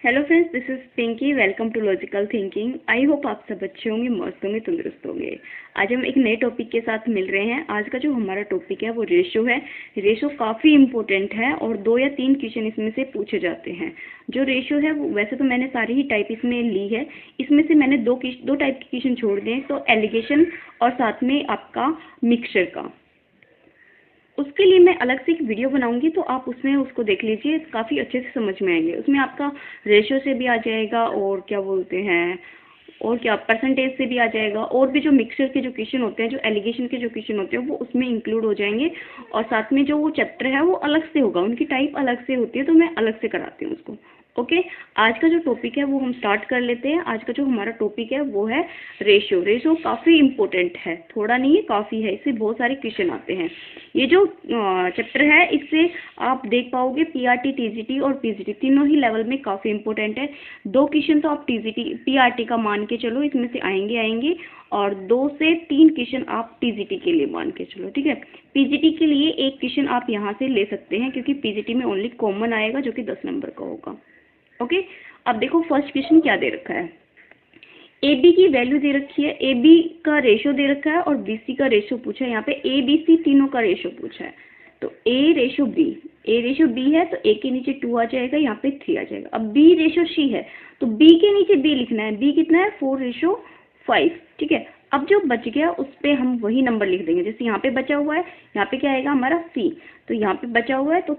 Hello friends, this is Pinky. Welcome to logical thinking. I hope आप सब अच्छे होंगे, मस्त होंगे, तंदुरुस्त होंगे। आज हम एक नए टॉपिक के साथ मिल रहे हैं। आज का जो हमारा टॉपिक है वो रेशो है। रेशो काफ़ी इंपॉर्टेंट है और 2 या 3 क्वेश्चन इसमें से पूछे जाते हैं। जो रेशो है वो वैसे तो मैंने सारी ही टाइप इसमें ली है, इसमें से मैंने दो टाइप के क्वेश्चन छोड़ दिए, तो एलिगेशन और साथ में आपका मिक्सचर का। उसके लिए मैं अलग से एक वीडियो बनाऊंगी, तो आप उसमें उसको देख लीजिए, काफ़ी अच्छे से समझ में आएंगे। उसमें आपका रेशो से भी आ जाएगा और क्या बोलते हैं, और क्या परसेंटेज से भी आ जाएगा, और भी जो मिक्सचर के जो क्वेश्चन होते हैं, जो एलिगेशन के जो क्वेश्चन होते हैं वो उसमें इंक्लूड हो जाएंगे। और साथ में जो वो चैप्टर है वो अलग से होगा, उनकी टाइप अलग से होती है, तो मैं अलग से कराती हूँ उसको। ओके, आज का जो टॉपिक है वो हम स्टार्ट कर लेते हैं। आज का जो हमारा टॉपिक है वो है रेशो। रेशो काफ़ी इंपॉर्टेंट है, थोड़ा नहीं है, काफ़ी है। इससे बहुत सारे क्वेश्चन आते हैं। ये जो चैप्टर है इससे आप देख पाओगे पीआरटी, टीजीटी और पीजीटी तीनों ही लेवल में काफ़ी इंपॉर्टेंट है। 2 क्वेश्चन तो आप टीजीटी पीआरटी का मान के चलो, इसमें से आएंगे, और 2 से 3 क्वेश्चन आप टीजीटी के लिए मान के चलो, ठीक है। पीजीटी के लिए एक क्वेश्चन आप यहाँ से ले सकते हैं, क्योंकि पीजीटी में ओनली कॉमन आएगा जो कि 10 नंबर का होगा। ओके, अब देखो फर्स्ट क्वेश्चन क्या दे रखा है। ए बी की वैल्यू दे रखी है, ए बी का रेशो दे रखा है और बी सी का रेशो पूछा है। यहाँ पे ए बी सी तीनों का रेशो पूछा है। तो ए रेशो बी है, तो ए के नीचे 2 आ जाएगा, यहाँ पे 3 आ जाएगा। अब बी रेशो सी है, तो बी के नीचे बी लिखना है। बी कितना है, 4:5, ठीक है। अब जो बच गया उस पर हम वही नंबर लिख देंगे। जैसे यहाँ पे बचा हुआ है, यहाँ पे क्या आएगा हमारा सी, तो यहाँ पे बचा हुआ है, तो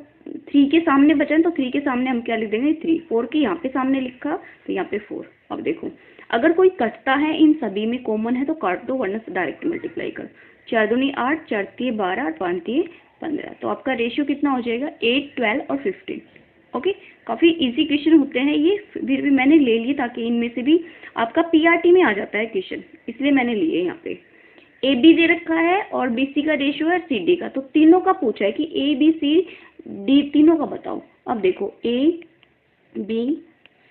3 के सामने बचा है, तो 3 के सामने हम क्या लिख देंगे, 3। 4 के यहाँ पे सामने लिखा, तो यहाँ पे 4। अब देखो, अगर कोई कटता है, इन सभी में कॉमन है तो काट दो, वरना डायरेक्ट मल्टीप्लाई कर। 4 दूनी 8, 4 तिये 12, 5 तिये 15। तो आपका रेशियो कितना हो जाएगा, 8, 12 और 15। ओके, काफ़ी इजी क्वेश्चन होते हैं ये, फिर भी मैंने ले लिए ताकि इनमें से भी आपका पीआरटी में आ जाता है क्वेश्चन, इसलिए मैंने लिए यहाँ पे। ए बी दे रखा है और बी सी का रेशियो है सी डी का, तो तीनों का पूछा है कि ए बी सी डी तीनों का बताओ। अब देखो ए बी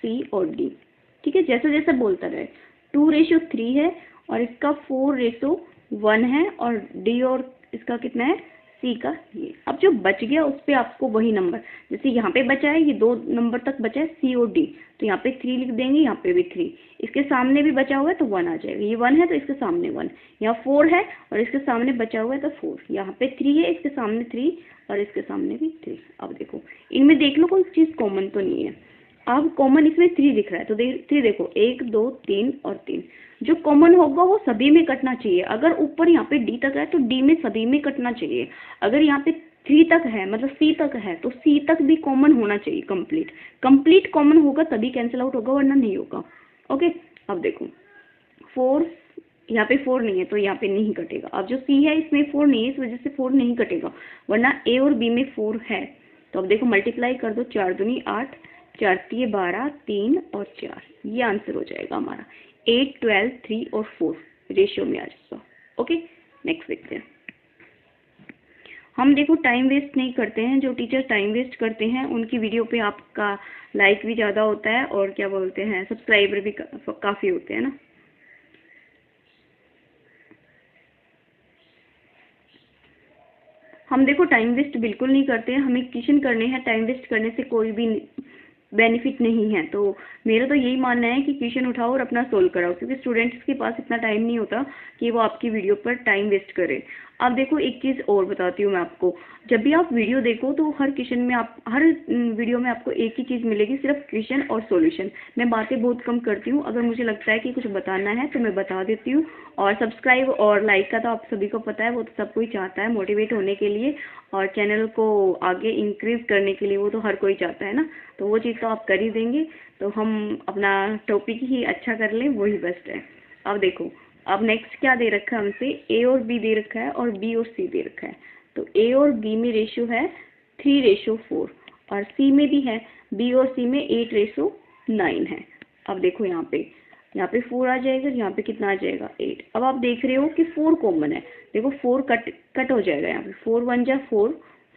सी और डी, ठीक है, जैसे जैसे बोलता रहे। 2:3 है और इसका 4:1 है, और डी और इसका कितना है, सी का ये। अब जो बच गया उस पर आपको वही नंबर, जैसे यहाँ पे बचा है, ये 2 नंबर तक बचा है सी और डी, तो यहाँ पे 3 लिख देंगे, यहाँ पे भी 3। इसके सामने भी बचा हुआ है तो 1 आ जाएगा। ये 1 है तो इसके सामने 1, यहाँ 4 है और इसके सामने बचा हुआ है तो 4, यहाँ पे 3 है, इसके सामने 3 और इसके सामने भी 3। अब देखो इनमें देख लो कोई चीज़ कॉमन तो नहीं है। अब कॉमन इसमें 3 दिख रहा है, तो 3 देखो, 1 2 3 और 3। जो कॉमन होगा वो सभी में कटना चाहिए। अगर ऊपर यहाँ पे डी तक है तो डी में सभी में कटना चाहिए। अगर यहाँ पे 3 तक है, मतलब सी तक है, तो सी तक भी कॉमन होना चाहिए। कंप्लीट कॉमन होगा तभी कैंसिल आउट होगा, वरना नहीं होगा। ओके, अब देखो 4, यहाँ पे 4 नहीं है तो यहाँ पे नहीं कटेगा। अब जो सी है इसमें 4 नहीं है, इस वजह से 4 नहीं कटेगा, वरना ए और बी में 4 है। तो अब देखो मल्टीप्लाई कर दो, 4 दूनी 8, 4 तिये 12, 3 और 4, ये आंसर हो जाएगा हमारा। 8, 12, 3 और 4 रेशियो में आ जाएगा। ओके, नेक्स्ट देखते हैं हम। देखो टाइम वेस्ट नहीं करते हैं, जो टीचर टाइम वेस्ट करते हैं उनकी वीडियो पे आपका लाइक भी ज़्यादा होता है और क्या बोलते हैं सब्सक्राइबर भी काफ़ी होते हैं ना। हम देखो टाइम वेस्ट बिल्कुल नहीं करते हैं, हमें क्वेश्चन करने हैं। टाइम वेस्ट करने से कोई भी बेनिफिट नहीं है। तो मेरा तो यही मानना है कि क्वेश्चन उठाओ और अपना सोल्व कराओ, क्योंकि स्टूडेंट्स के पास इतना टाइम नहीं होता कि वो आपकी वीडियो पर टाइम वेस्ट करें। अब देखो एक चीज़ और बताती हूँ मैं आपको, जब भी आप वीडियो देखो तो हर क्वेश्चन में हर वीडियो में आपको एक ही चीज़ मिलेगी, सिर्फ क्वेश्चन और सॉल्यूशन। मैं बातें बहुत कम करती हूँ, अगर मुझे लगता है कि कुछ बताना है तो मैं बता देती हूँ। और सब्सक्राइब और लाइक का तो आप सभी को पता है, वो तो सब कोई चाहता है मोटिवेट होने के लिए और चैनल को आगे इंक्रीज करने के लिए, वो तो हर कोई चाहता है ना। तो वो चीज़ तो आप कर ही देंगे, तो हम अपना टॉपिक ही अच्छा कर लें, वही बेस्ट है। अब देखो, अब नेक्स्ट क्या दे रखा है हमसे, ए और बी दे रखा है और बी और सी दे रखा है। तो ए और बी में रेशियो है 3:4 और सी में भी है, बी और सी में 8:9 है। अब देखो यहाँ पे 4 आ जाएगा, यहाँ पे कितना आ जाएगा 8। अब आप देख रहे हो कि 4 कॉमन है, देखो 4 कट हो जाएगा यहाँ पे। 4 1 जा 4,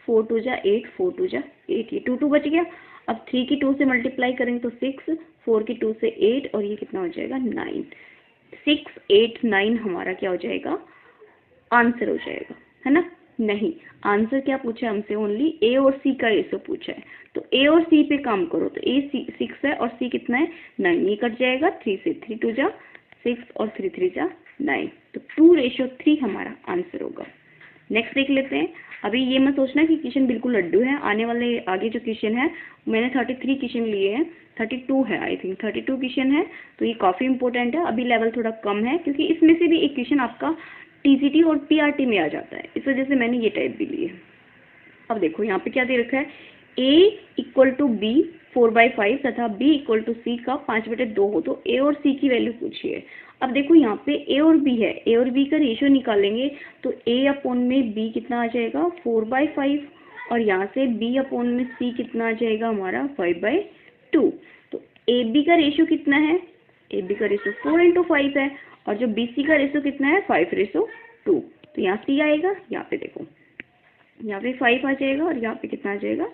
4 2 जा 8, 4 2 जा 8, ये 2 2 बच गया। अब 3 की 2 से मल्टीप्लाई करेंगे तो 6, 4 की 2 से 8 और ये कितना हो जाएगा 9। 6 8 9 हमारा क्या हो जाएगा, आंसर हो जाएगा, है ना। नहीं, आंसर क्या पूछा है हमसे, ओनली ए और सी का रेशो पूछा है। तो ए और सी पे काम करो, तो ए 6 है और सी कितना है 9, ये कट जाएगा 3 से, 3 2 जा 6 और 3 3 जा 9, तो 2:3 हमारा आंसर होगा। नेक्स्ट देख लेते हैं। अभी ये मत सोचना कि क्वेश्चन बिल्कुल लड्डू है, आने वाले आगे जो क्वेश्चन है मैंने 33 क्वेश्चन लिए हैं, 32 है आई थिंक, 32 क्वेश्चन है, तो ये काफ़ी इंपॉर्टेंट है। अभी लेवल थोड़ा कम है क्योंकि इसमें से भी एक क्वेश्चन आपका टीजीटी और पीआरटी में आ जाता है, इस वजह से मैंने ये टाइप भी लिए। अब देखो यहाँ पे क्या दे रखा है, a इक्वल टू बी 4/5 तथा b इक्वल टू सी का 5/2 हो, तो a और c की वैल्यू पूछी है। अब देखो यहाँ पे a और b है, a और b का रेशियो निकालेंगे तो a अपॉन में b कितना आ जाएगा 4/5, और यहाँ से b अपॉन में c कितना आ जाएगा हमारा 5/2। तो ab का रेशियो कितना है, ab का रेशियो 4:5 है, और जो bc का रेशियो कितना है 5:2। तो यहाँ c आएगा, यहाँ पे देखो यहाँ पे 5 आ जाएगा और यहाँ पे कितना आ जाएगा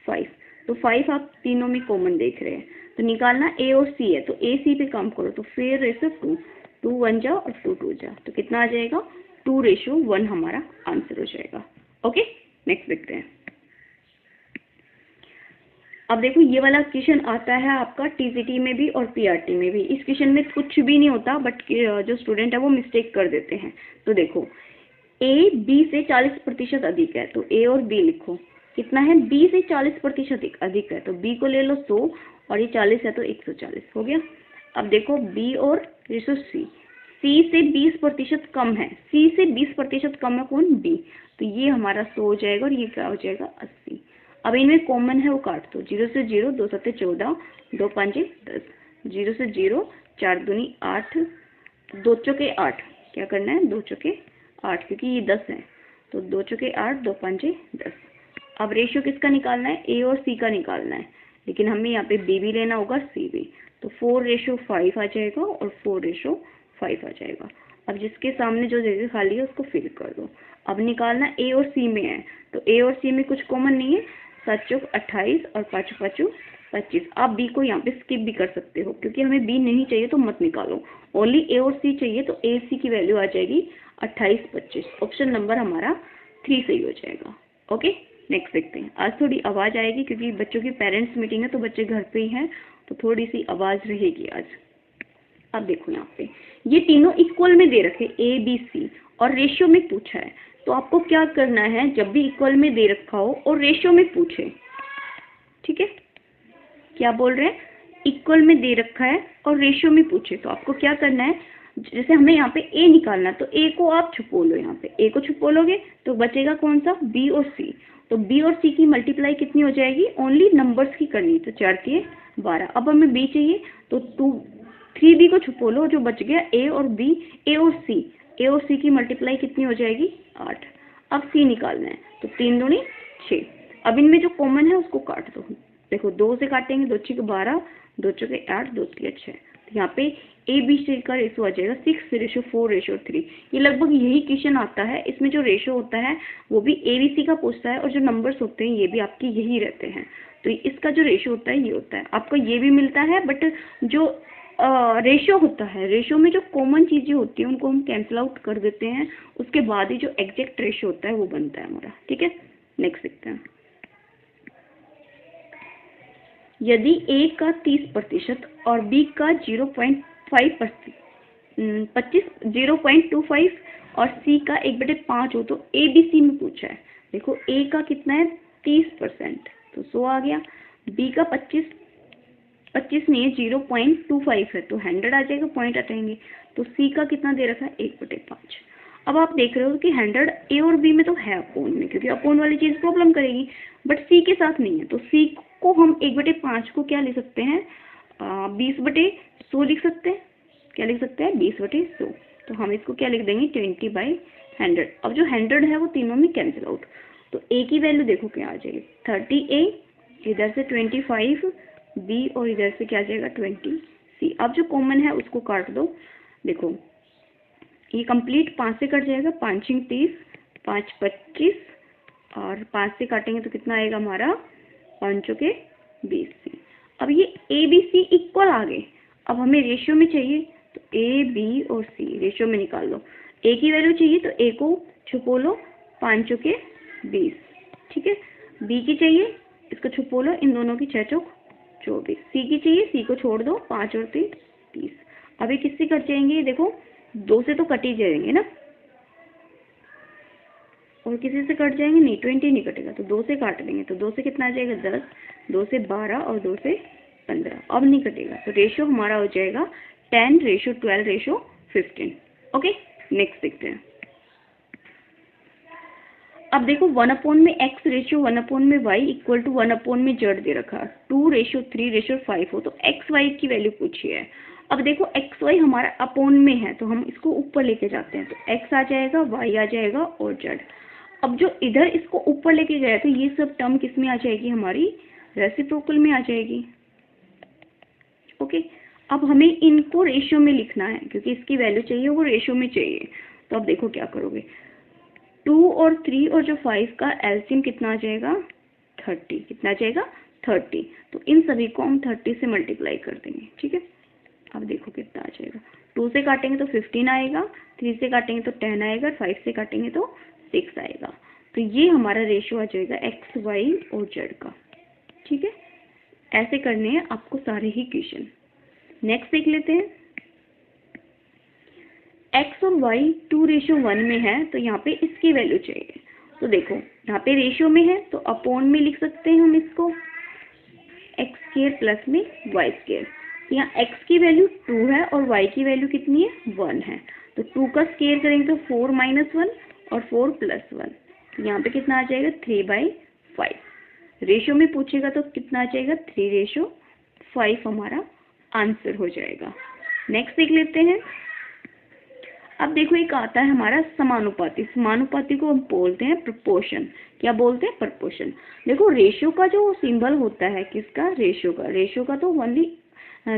5। तो 5 आप तीनों में कॉमन देख रहे हैं, तो निकालना a और c है, तो a c पे काम करो, तो फिर रेशो 2, 2 1 जा और 2 2 जा, तो कितना आ जाएगा 2:1 हमारा आंसर हो जाएगा। ओके, नेक्स्ट देखते हैं। अब देखो ये वाला क्वेश्चन आता है आपका टीजीटी में भी और पीआरटी में भी। इस क्वेश्चन में कुछ भी नहीं होता, बट जो स्टूडेंट है वो मिस्टेक कर देते हैं। तो देखो ए बी से 40% अधिक है, तो ए और बी लिखो, कितना है बी से 40% अधिक है, तो बी को ले लो 100 और ये 40 है तो 140 हो गया। अब देखो बी और रेशो सी, सी से 20% कम है, सी से 20% कम है कौन, बी, तो ये हमारा 100 हो जाएगा और ये क्या हो जाएगा 80। अब इनमें कॉमन है वो काट दो, 0 से 0, 2 7 14, 2 5 10, 0 से 0, 4 दूनी 8, 2 चौके 8, क्या करना है 2 चौके 8, क्योंकि ये 10 है, तो 2 चौके 8, 2 5 10। अब रेशियो किसका निकालना है, ए और सी का निकालना है, लेकिन हमें यहाँ पे बी भी लेना होगा सी भी, तो 4:5 आ जाएगा और 4:5 आ जाएगा। अब जिसके सामने जो जगह खाली है उसको फिल कर दो। अब निकालना ए और सी में है, तो ए और सी में कुछ कॉमन नहीं है, 7 चौक 28 और 5 5 25। आप बी को यहाँ पे स्किप भी कर सकते हो, क्योंकि हमें बी नहीं चाहिए तो मत निकालो, ओनली ए और सी चाहिए, तो ए सी की वैल्यू आ जाएगी 28 25। ऑप्शन नंबर हमारा 3 सही हो जाएगा। ओके, नेक्स्ट देखते हैं। आज थोड़ी आवाज़ आएगी क्योंकि बच्चों की पेरेंट्स मीटिंग है, तो बच्चे घर पे ही हैं, तो थोड़ी सी आवाज़ रहेगी आज। अब देखो यहाँ पे ये तीनों इक्वल में दे रखे ए बी सी और रेशियो में पूछा है, तो आपको क्या करना है, जब भी इक्वल में दे रखा हो और रेशियो में पूछे, ठीक है, क्या बोल रहे हैं, इक्वल में दे रखा है और रेशियो में पूछे, तो आपको क्या करना है, जैसे हमें यहाँ पे ए निकालना, तो ए को आप छुपो लो, यहाँ पे ए को छुपो लोगे तो बचेगा कौन सा, बी और सी, तो बी और सी की मल्टीप्लाई कितनी हो जाएगी, ओनली नंबर्स की करनी, तो 4 के 12। अब हमें बी चाहिए तो 3 बी को छुपो लो, जो बच गया ए और बी, ए और सी की मल्टीप्लाई कितनी हो जाएगी 8। अब सी निकालना है, तो 3 दूनी 6। अब इनमें जो कॉमन है उसको काट दो, देखो 2 से काटेंगे, 2 6 12, 2 चौके 8, 2 3 6, तो यहाँ पे ए बी सी का रेशो आ जाएगा 6:4:3। ये लगभग यही क्वेश्चन आता है, इसमें जो रेशो होता है वो भी ए बी सी का पूछता है, और जो नंबर्स होते हैं ये भी आपके यही रहते हैं, तो इसका जो रेशो होता है ये होता है, आपको ये भी मिलता है, बट जो रेशो होता है, रेशो में जो कॉमन चीज़ें होती हैं उनको हम कैंसिल आउट कर देते हैं, उसके बाद ही जो एग्जैक्ट रेशो होता है वो बनता है हमारा। ठीक है, नेक्स्ट देखते हैं। यदि ए का 30% और बी का 0.25 और सी का 1/5 हो, तो ए बी सी में पूछा है। देखो ए का कितना है 30%, तो 100 आ गया, बी का 25 नहीं है 0.25 है, तो 100 आ जाएगा, पॉइंट हटाएंगे, तो सी का कितना दे रखा है 1/5। अब आप देख रहे हो कि 100 ए और बी में तो है अपोन में, क्योंकि अपोन वाली चीज़ प्रॉब्लम करेगी, बट सी के साथ नहीं है, तो सी को हम 1/5 को क्या लिख सकते हैं, 20/100 लिख सकते हैं। क्या लिख सकते हैं 20/100, तो हम इसको क्या लिख देंगे 20/100। अब जो 100 है वो तीनों में कैंसिल आउट, तो ए की वैल्यू देखो क्या आ जाएगी 30A, इधर से 25 बी और इधर से क्या आ जाएगा 20 सी। अब जो कॉमन है उसको काट दो, देखो ये कंप्लीट 5 से कट जाएगा, 5 6 30, 5 25 और 5 से काटेंगे तो कितना आएगा हमारा 5 चौके 20 सी। अब ये ए बी सी इक्वल आ गए, अब हमें रेशियो में चाहिए, तो ए बी और सी रेशियो में निकाल लो। ए की वैल्यू चाहिए तो ए को छुपो लो 5 चौके 20, ठीक है। बी की चाहिए, इसको छुपो लो, इन दोनों की 6 चौक 24। सी की चाहिए, सी को छोड़ दो, 5 और 3 30। अभी किससे कट जाएंगे, देखो 2 से तो कट ही जाएंगे ना, और किसी से कट जाएंगे नहीं, 20 नहीं कटेगा, तो 2 से काट देंगे, तो 2 से कितना आ जाएगा 10, 2 से 12 और 2 से 15। अब नहीं कटेगा, तो रेशो हमारा हो जाएगा 10:12:15। ओके, नेक्स्ट देखते हैं। अब देखो 1/x ratio 1/y equal to 1/z दे रखा है, 2:3:5 हो, तो एक्स वाई की वैल्यू पूछी है। अब देखो एक्स वाई हमारा अपोन में है, तो हम इसको ऊपर लेके जाते हैं, तो एक्स आ जाएगा, वाई आ जाएगा और जेड। अब जो इधर इसको ऊपर लेके गए तो ये सब टर्म किस में आ जाएगी, हमारी रेसिप्रोकल में आ जाएगी। ओके, अब हमें इनको रेशियो में लिखना है, क्योंकि इसकी वैल्यू चाहिए वो रेशियो में चाहिए। तो अब देखो क्या करोगे, 2 और 3 और जो 5 का एलसीएम कितना आ जाएगा 30, कितना आ जाएगा 30। तो इन सभी को हम 30 से मल्टीप्लाई कर देंगे, ठीक है। अब देखो कितना आ जाएगा, 2 से काटेंगे तो 15 आएगा, 3 से काटेंगे तो 10 आएगा, 5 से काटेंगे तो 6 आएगा। तो ये हमारा रेशियो आ जाएगा एक्स वाई और जेड का, ठीक है। ऐसे करने हैं आपको सारे ही क्वेश्चन। नेक्स्ट देख लेते हैं। x और y 2:1 में है, तो यहाँ पे इसकी वैल्यू चाहिए। तो देखो यहाँ पे रेशियो में है, तो अपॉन में लिख सकते हैं हम इसको, x² प्लस में y²। तो यहाँ x की वैल्यू 2 है और y की वैल्यू कितनी है 1 है, तो 2 का स्क्वायर करेंगे तो 4 - 1 और 4 + 1, तो यहाँ पे कितना आ जाएगा 3/5। रेशियो में पूछेगा तो कितना आ जाएगा 3:5 हमारा आंसर हो जाएगा। नेक्स्ट देख लेते हैं। अब देखो एक आता है हमारा समानुपाती। समानुपाती को हम बोलते हैं प्रोपोर्शन। क्या बोलते हैं, प्रोपोर्शन। देखो रेशियो का जो सिंबल होता है, किसका, रेशियो का तो ओनली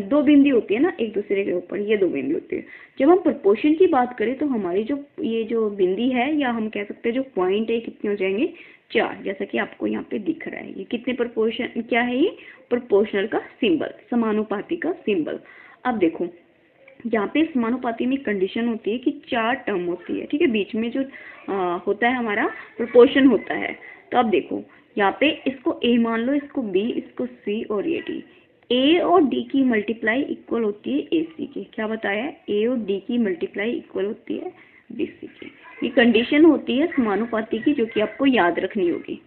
2 बिंदी होती है ना एक दूसरे के ऊपर, ये 2 बिंदी होती है। जब हम प्रोपोर्शन की बात करें तो हमारी जो ये जो बिंदी है, या हम कह सकते हैं जो पॉइंट है, कितने हो जाएंगे 4, जैसा कि आपको यहाँ पे दिख रहा है। ये कितने प्रोपोर्शन, क्या है ये प्रोपोर्शनल का सिंबल, समानुपाती का सिंबल। अब देखो यहाँ पे समानुपाती में कंडीशन होती है कि 4 टर्म होती है, ठीक है, बीच में जो होता है हमारा प्रोपोर्शन होता है। तो अब देखो यहाँ पे इसको ए मान लो, इसको बी, इसको सी और ये डी। ए और डी की मल्टीप्लाई इक्वल होती है ए सी की। क्या बताया है, ए और डी की मल्टीप्लाई इक्वल होती है बी सी की। ये कंडीशन होती है समानुपाती की, जो कि आपको याद रखनी होगी।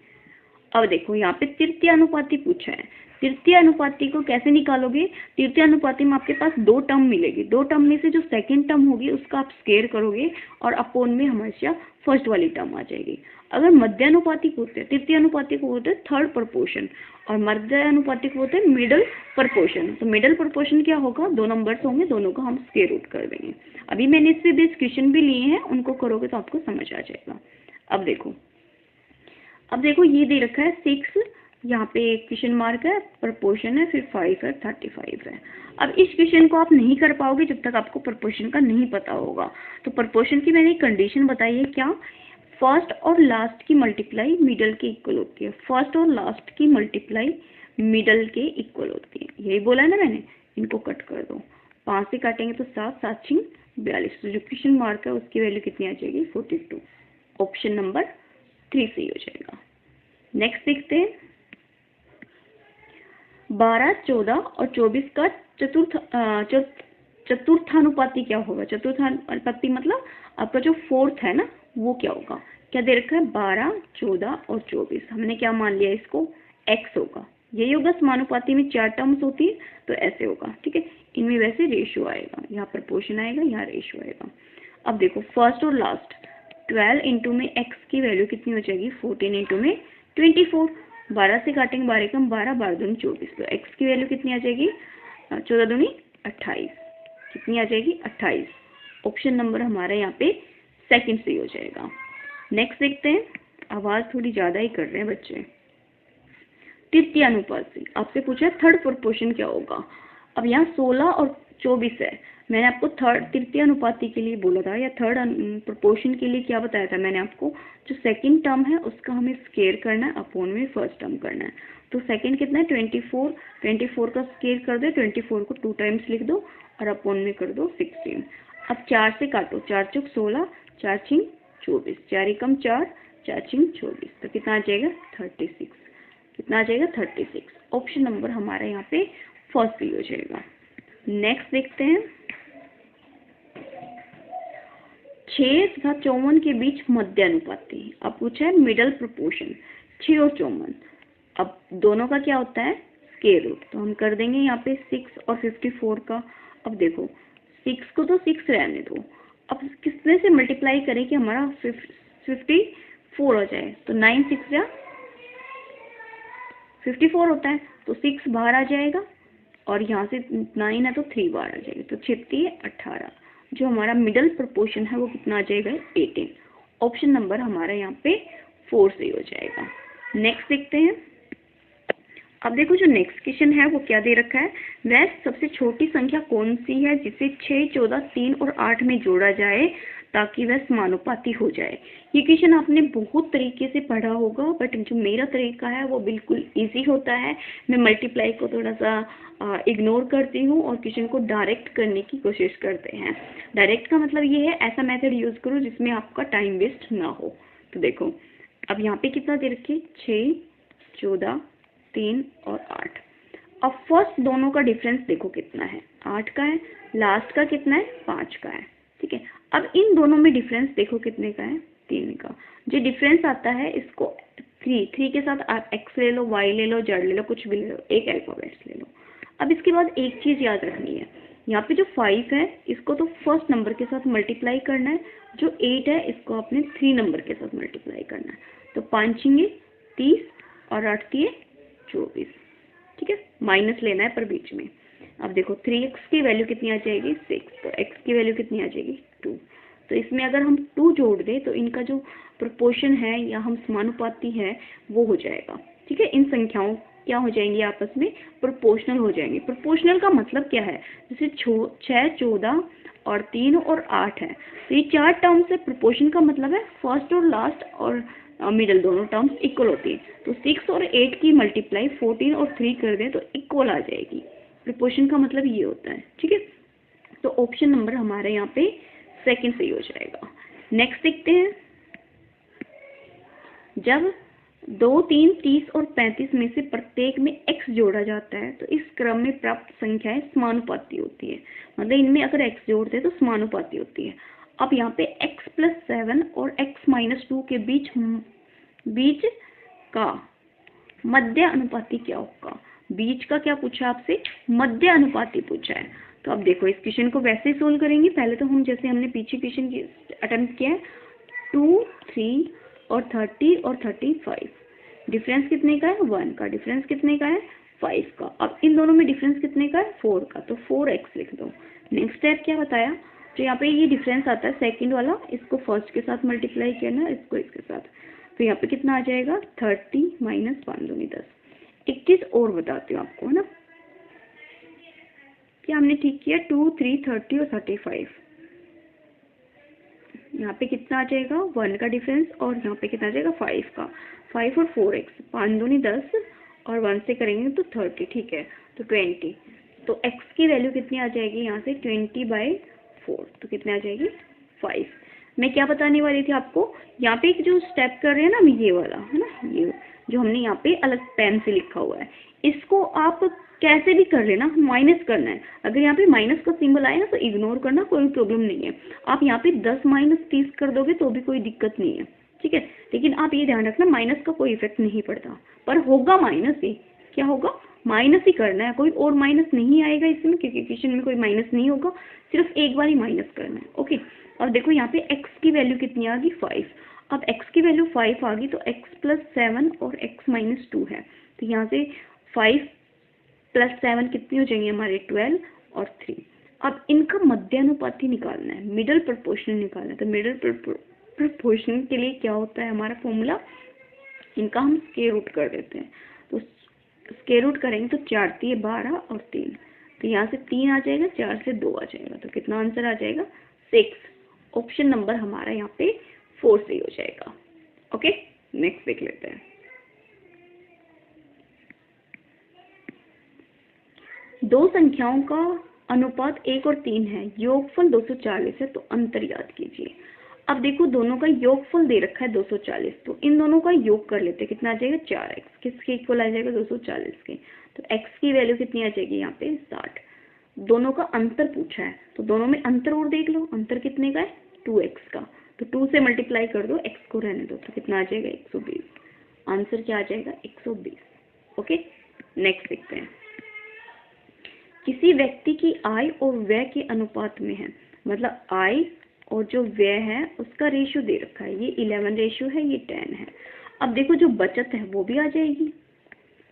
अब देखो यहाँ पे तृतीय अनुपाती पूछा है। तृतीय अनुपाती को कैसे निकालोगे, तृतीय अनुपाती में आपके पास 2 टर्म मिलेगी, 2 टर्म में से जो सेकंड टर्म होगी उसका आप स्क्वायर करोगे और अपोन में हमेशा फर्स्ट वाली टर्म आ जाएगी। अगर मध्यानुपाती को होते हैं, तृतीय अनुपाती को होते हैं थर्ड प्रोपोर्शन, और मध्यानुपाती को होते हैं मिडल प्रोपोर्शन। तो मिडल प्रोपोर्शन क्या होगा, 2 नंबर्स होंगे, दोनों का हम स्क्वायर रूट कर देंगे। अभी मैंने इससे बेस क्वेश्चन भी लिए हैं, उनको करोगे तो आपको समझ आ जाएगा। अब देखो ये दे रखा है 6, यहाँ पे एक क्वेश्चन मार्क है, प्रोपोर्शन है, फिर 5 है, 35 है। अब इस क्वेश्चन को आप नहीं कर पाओगे जब तक आपको प्रोपोर्शन का नहीं पता होगा। तो प्रोपोर्शन की मैंने एक कंडीशन बताई है, क्या, फर्स्ट और लास्ट की मल्टीप्लाई मिडल के इक्वल होती है। फर्स्ट और लास्ट की मल्टीप्लाई मिडल के इक्वल होती है, यही बोला है ना मैंने। इनको कट कर दो, 5 से काटेंगे तो 7, 7 × 42, तो जो क्वेश्चन मार्क है उसकी वैल्यू कितनी आ जाएगी 42। ऑप्शन नंबर 3 सही हो जाएगा। नेक्स्ट देखते हैं। 12, 14 और 24 का चतुर्थानुपाती क्या होगा। चतुर्थानुपाती मतलब आपका जो फोर्थ है ना, वो क्या होगा। क्या दे रखा है 12, 14 और 24। हमने क्या मान लिया, इसको x होगा। यही होगा, समानुपाती में 4 टर्म्स होती है तो ऐसे होगा, ठीक है। इनमें वैसे रेशियो आएगा, यहाँ प्रोपोर्शन आएगा, यहाँ रेशियो आएगा। अब देखो फर्स्ट और लास्ट, 12 इंटू में x की वैल्यू कितनी हो जाएगी 14 इंटू में 24। 12 से काटेंगे 12 कम 12, 12 दूनी 24, तो x की वैल्यू कितनी आ जाएगी 14 दूनी 28, कितनी आ जाएगी 28। ऑप्शन नंबर हमारा यहाँ पे सेकंड सही हो जाएगा। नेक्स्ट देखते हैं। आवाज़ थोड़ी ज़्यादा ही कर रहे हैं बच्चे। तृतीय अनुपात से आपसे पूछा है थर्ड प्रोपोर्शन क्या होगा। अब यहाँ 16 और 24 है। मैंने आपको थर्ड तृतीय अनुपाती के लिए बोला था, या थर्ड प्रोपोर्शन के लिए क्या बताया था मैंने आपको, जो सेकंड टर्म है उसका हमें स्क्वायर करना है, अपोन में फर्स्ट टर्म करना है। तो सेकंड कितना है 24, 24 का स्क्वायर कर दो, 24 को 2 टाइम्स लिख दो और अपोन में कर दो 16। अब 4 से काटो, 4 × 16, 4 × 24, 4 × 4, चाचिंग 24, तो कितना आ जाएगा 36। कितना आ जाएगा 36। ऑप्शन नंबर हमारा यहाँ पे फर्स्ट सही हो जाएगा। नेक्स्ट देखते हैं, 6 तथा 54 के बीच मध्य अनुपाती। अब पूछा है मिडल प्रोपोर्शन 6 और 54। अब दोनों का क्या होता है स्क्वायर रूट, तो हम कर देंगे यहाँ पे 6 और 54 का। अब देखो 6 को तो 6 रहने दो, अब किसने से मल्टीप्लाई करें कि हमारा 54 हो जाए, तो 9 6 या 54 होता है, तो 6 बाहर आ जाएगा और यहाँ से 9 है तो 3 बाहर आ जाएगा, तो 6 18। जो हमारा मिडल प्रोपोर्शन है वो कितना आ जाएगा 18। ऑप्शन नंबर हमारा यहाँ पे 4 सही हो जाएगा। नेक्स्ट देखते हैं। अब देखो जो नेक्स्ट क्वेश्चन है वो क्या दे रखा है, वह सबसे छोटी संख्या कौन सी है जिसे 6, 14, 3 और 8 में जोड़ा जाए ताकि वह समानुपाती हो जाए। ये क्वेश्चन आपने बहुत तरीके से पढ़ा होगा, बट जो मेरा तरीका है वो बिल्कुल इजी होता है। मैं मल्टीप्लाई को थोड़ा सा इग्नोर करती हूँ और क्वेश्चन को डायरेक्ट करने की कोशिश करते हैं। डायरेक्ट का मतलब ये है ऐसा मेथड यूज करो जिसमें आपका टाइम वेस्ट ना हो। तो देखो अब यहाँ पे कितना दे रखिए 6, 14, 3 और 8। अब फर्स्ट दोनों का डिफरेंस देखो कितना है 8 का है, लास्ट का कितना है 5 का है। ठीक है, अब इन दोनों में डिफरेंस देखो कितने का है 3 का। जो डिफरेंस आता है इसको 3 के साथ आप x ले लो, y ले लो, z ले लो, कुछ भी ले लो, एक अल्फाबेट्स ले लो। अब इसके बाद एक चीज याद रखनी है, यहाँ पे जो 5 है इसको तो फर्स्ट नंबर के साथ मल्टीप्लाई करना है, जो 8 है इसको आपने 3 नंबर के साथ मल्टीप्लाई करना है। तो 5 30 और 8 24। ठीक है, माइनस लेना है पर बीच में। अब देखो 3x की वैल्यू कितनी आ जाएगी 6, तो x की वैल्यू कितनी आ जाएगी 2। तो इसमें अगर हम 2 जोड़ दें तो इनका जो प्रोपोर्शन है या हम समानुपाती है वो हो जाएगा। ठीक है, इन संख्याओं क्या हो जाएंगी आपस में प्रोपोर्शनल हो जाएंगे। प्रोपोर्शनल का मतलब क्या है, जैसे 6, 14 और 3 और 8 है, तो ये 4 टर्म्स है। प्रोपोर्शन का मतलब है फर्स्ट और लास्ट और मिडल दोनों टर्म्स इक्वल होती है। तो 6 और 8 की मल्टीप्लाई 14 और 3 कर दें तो इक्वल आ जाएगी। प्रोपोर्शन का मतलब ये होता है। ठीक है, तो ऑप्शन नंबर हमारे यहाँ पे सेकंड सही हो जाएगा। नेक्स्ट देखते हैं, जब 2, 3, 30 और 35 में से प्रत्येक में x जोड़ा जाता है तो इस क्रम में प्राप्त संख्याएं समानुपाती होती है। मतलब इनमें अगर x जोड़ते हैं तो समानुपाती होती है। अब यहाँ पे x + 7 और x - 2 के बीच का मध्य अनुपाती क्या होगा। बीच का क्या पूछा आपसे, मध्य अनुपाती पूछा है। तो अब देखो इस क्वेश्चन को वैसे ही सोल्व करेंगे। पहले तो हम जैसे हमने पीछे क्वेश्चन अटेम्प्ट किया है 2, 3 और 30 और 35। डिफरेंस कितने का है 1 का, डिफरेंस कितने का है 5 का। अब इन दोनों में डिफरेंस कितने का है 4 का, तो 4x लिख दो। नेक्स्ट स्टेप क्या बताया, तो यहाँ पे ये डिफरेंस आता है सेकंड वाला, इसको फर्स्ट के साथ मल्टीप्लाई करना, इसको इसके साथ। तो यहाँ पे कितना आ जाएगा 30 - 5 दूनी 10। एक चीज और बताती हूँ आपको, है ना, क्या हमने ठीक किया 2, 3, 30 और 35। यहाँ पे कितना आ जाएगा 1 का डिफरेंस और यहाँ पे कितना आ जाएगा 5 का। 5 और 4x, 5 दूनी 10 और 1 से करेंगे तो 30। ठीक है, तो 20। तो x की वैल्यू कितनी आ जाएगी यहाँ से 20/4, तो कितने आ जाएगी 5। मैं क्या बताने वाली थी आपको, यहाँ पे एक जो स्टेप कर रहे हैं ना हम, ये वाला है ना, ये जो हमने यहाँ पे अलग पेन से लिखा हुआ है, इसको आप कैसे भी कर लेना, माइनस करना है। अगर यहाँ पे माइनस का सिंबल आए ना तो इग्नोर करना, कोई प्रॉब्लम नहीं है। आप यहाँ पे 10 - 30 कर दोगे तो भी कोई दिक्कत नहीं है। ठीक है, लेकिन आप ये ध्यान रखना माइनस का कोई इफेक्ट नहीं पड़ता, पर होगा माइनस ही। क्या होगा, माइनस ही करना है, कोई और माइनस नहीं आएगा इसमें, क्योंकि क्वेश्चन में कोई माइनस नहीं होगा, सिर्फ एक बार ही माइनस करना है। ओके, और देखो यहाँ पे x की वैल्यू कितनी आ गई 5। अब x की वैल्यू 5 आ गई तो x + 7 और x - 2 है, तो यहाँ से 5 + 7 कितनी हो जाएंगे हमारे 12 और 3। अब इनका मध्यानुपाती निकालना है, मिडल प्रोपोर्शन निकालना है। तो मिडल प्रोपोर्शन के लिए क्या होता है हमारा फॉर्मूला, इनका हम स्क्वायर रूट कर देते हैं। तो स्क्वायर रूट करेंगे तो 4 × 3 = 12 और 3, तो यहाँ से 3 आ जाएगा, 4 से 2 आ जाएगा, तो कितना आंसर आ जाएगा 6। ऑप्शन नंबर हमारा यहाँ पे 4 सही हो जाएगा। ओके, नेक्स्ट देख लेते हैं। दो संख्याओं का अनुपात 1 और 3 है, योगफल 240 है, तो अंतर याद कीजिए। अब देखो दोनों का योगफल दे रखा है 240, तो इन दोनों का योग कर लेते हैं, कितना आ जाएगा 4x, किसके इक्वल आ जाएगा 240 के, तो x की वैल्यू कितनी आ जाएगी यहाँ पे 60। दोनों का अंतर पूछा है तो दोनों में अंतर और देख लो, अंतर कितने का है 2x का, तो 2 से मल्टीप्लाई कर दो, x को रहने दो, तो कितना आ जाएगा 120। आंसर क्या आ जाएगा 120। ओके, नेक्स्ट देखते हैं। किसी व्यक्ति की आय और व्यय के अनुपात में है, मतलब आय और जो व्यय है उसका रेशियो दे रखा है, ये 11 रेशियो है, ये 10 है। अब देखो जो बचत है वो भी आ जाएगी,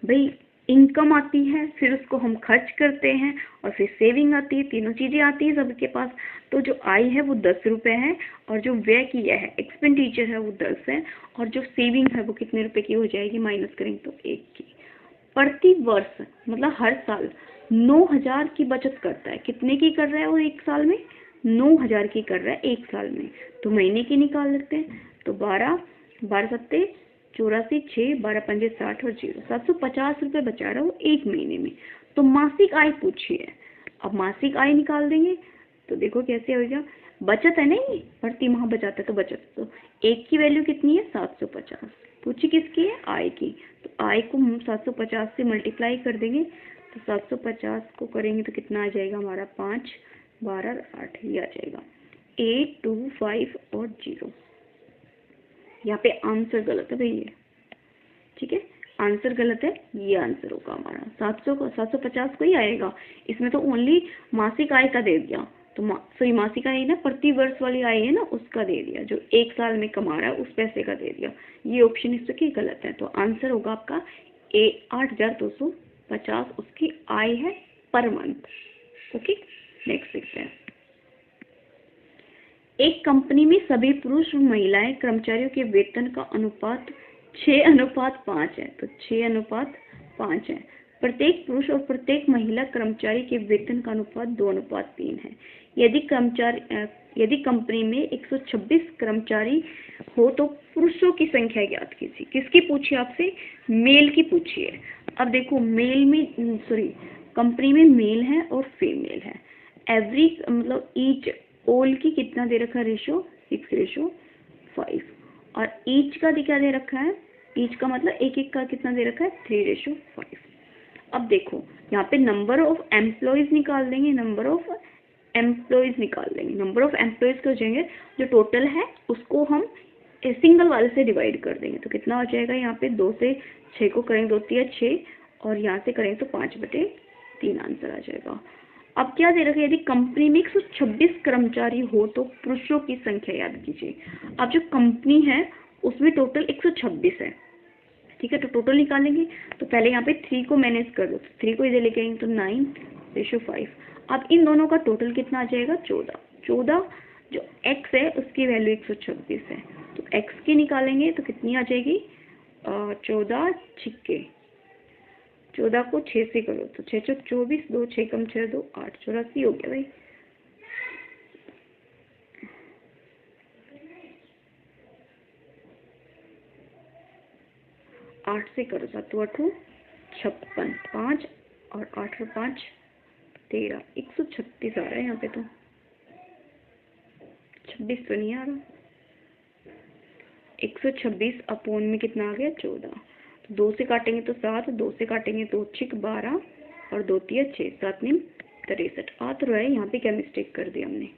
भाई इनकम आती है, फिर उसको हम खर्च करते हैं, और फिर सेविंग आती है, तीनों चीजें आती है सबके पास। तो जो आय है वो 10 रुपए है, और जो व्यय किया है एक्सपेंडिचर है वो 10 है, और जो सेविंग है वो कितने रुपए की हो जाएगी, माइनस करेंगे तो 1 की। प्रति वर्ष मतलब हर साल 9000 की बचत करता है, कितने की कर रहा है वो एक साल में, 9000 की कर रहा है एक साल में। तो महीने की निकाल लेते हैं, तो 12 12 सत्ते 84, 6 12 पंजे 60 और 0 750 रुपये बचा रहा हो एक महीने में। तो मासिक आय पूछी है, अब मासिक आय निकाल देंगे, तो देखो कैसे होगा, बचत है नहीं, प्रति माह बचाता है तो बचत, तो एक की वैल्यू कितनी है 750, पूछी किसकी है आय की, तो आय को हम 750 से मल्टीप्लाई कर देंगे, तो 750 को करेंगे तो कितना आ जाएगा हमारा 5 12 और 8, ये आ जाएगा 8 2 5 और 0। यहाँ पे आंसर गलत है भैया, ठीक है, आंसर गलत है, ये आंसर होगा हमारा 750 को ही आएगा, इसमें तो ओनली मासिक आय का दे दिया, तो सॉरी मासिक आय ना, प्रति वर्ष वाली आय है ना उसका दे दिया, जो एक साल में कमा रहा है उस पैसे का दे दिया, ये ऑप्शन इसके गलत है। तो आंसर होगा आपका 8250 उसकी आय है पर मंथ। ओके, नेक्स्ट देखते हैं। एक कंपनी में सभी पुरुष और महिलाएं कर्मचारियों के वेतन का अनुपात 6:5 है, तो 6:5 है। प्रत्येक पुरुष और प्रत्येक महिला कर्मचारी के वेतन का अनुपात 2:3 है। यदि कंपनी में 126 कर्मचारी हो तो पुरुषों की संख्या ज्ञात कीजिए। किसकी पूछी आपसे, मेल की पूछी है। अब देखो मेल में सॉरी कंपनी में मेल है और फीमेल है, एवरी मतलब ईच ऑल की कितना दे रखा है रेशो 6:5, और ईच का क्या दे रखा है, ईच का मतलब एक एक का कितना दे रखा है 3:5। अब देखो यहाँ पे नंबर ऑफ एम्प्लॉयज निकाल देंगे, नंबर ऑफ एम्प्लॉयज निकाल देंगे, नंबर ऑफ एम्प्लॉयज को जाएंगे जो टोटल है उसको हम सिंगल वाले से डिवाइड कर देंगे, तो कितना हो जाएगा यहाँ पे 2 से 6 को करेंगे 2 3 6, और यहाँ से करेंगे तो 5/3 आंसर आ जाएगा। अब क्या दे रखा है, यदि कंपनी में 126 कर्मचारी हो तो पुरुषों की संख्या याद कीजिए। अब जो कंपनी है उसमें टोटल 126 है, ठीक है, तो टोटल निकालेंगे, तो पहले यहाँ पे 3 को मैनेज कर दो, 3 को इधर लेके आएंगे तो 9:5। अब इन दोनों का टोटल कितना आ जाएगा 14 जो x है उसकी वैल्यू 126 है, तो x की निकालेंगे तो कितनी आ जाएगी 14 छिक्के 14 को 6 से करो तो 6 6 24, 2 6 कम 6 2 8, 84 हो गया भाई। आठ से करो 7 8 56, 5 और 8 और 5 13, 136 आ रहा है यहाँ पे, तो 26 तो नहीं आ रहा, 126 अपोन में कितना आ गया 14, तो 2 से काटेंगे तो 7, 2 से काटेंगे तो 6 12 और 2 3 6 7 9 63 आ तो रहा है, यहाँ पे क्या मिस्टेक कर दी हमने,